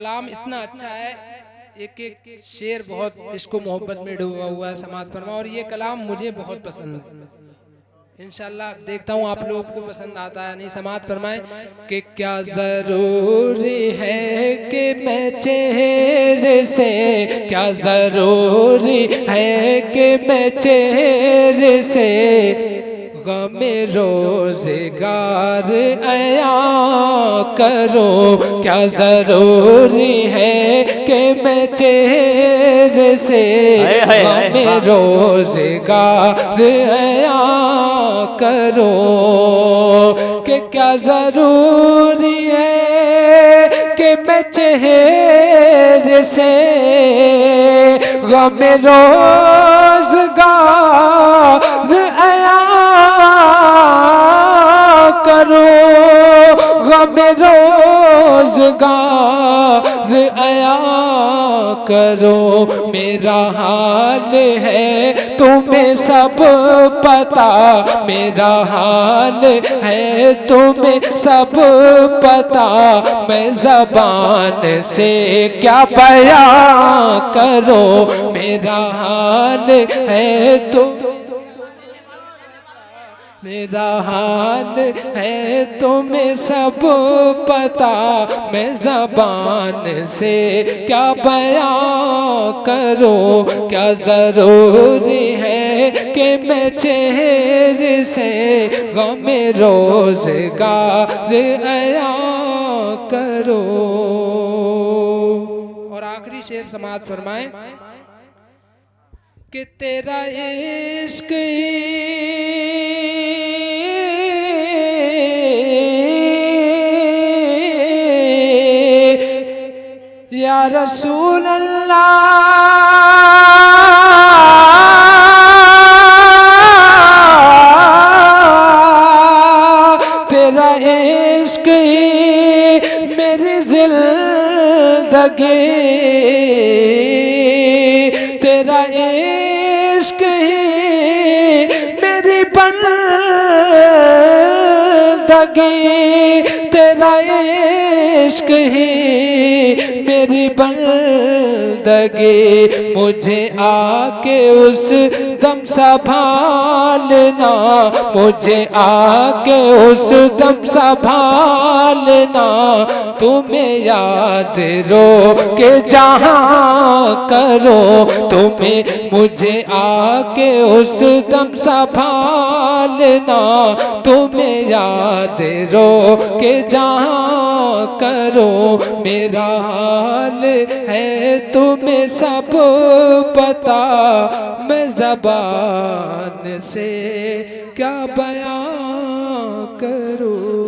कलाम इतना अच्छा है, एक एक शेर बहुत इश्को मोहब्बत में डूबा हुआ है। समाज फरमा, और ये कलाम मुझे बहुत पसंद है। इंशाल्लाह देखता हूँ आप लोगों को पसंद आता है नहीं। समाज फरमाए कि क्या जरूरी है कि मैं चेहरे से, क्या जरूरी है कि मैं चेहरे से गमे रोज़गार अया करो। क्या जरूरी है कि मैं चेहरे से गमे रोज़गार अया करो। कि क्या जरूरी है कि मैं चेहरे से गम रोज़गार अया करो। गम रोज़गार अया करो। मेरा हाल है तुम्हें सब पता, मेरा हाल है तुम्हें सब पता। मैं ज़बान से क्या बयां करो। मेरा हाल है तुम, मेरा हाल है तुम्हें सब पता। मैं ज़बान से क्या बयां करूं। क्या ज़रूरी है कि मैं चेहरे से गम रोज़गार अया करूं। और आखिरी शेर समाअत फरमाएं कि तेरा इश्क या रसूल अल्लाह, तेरा इश्क मेरी ज़िंदगी, तेरा इश्क मेरी बंदगी, तेरा इश्क ही मेरी बंदगी। मुझे आके उस दम संभालना, मुझे आके उस दम संभालना। तुम्हें याद रो के जहाँ करो, तुम्हें मुझे आके उस दम संभालना। तुम्हें याद रो के जहाँ करो। मेरा हाल है तुम्हें सब पता, मैं ज़बान से क्या बयां करूं।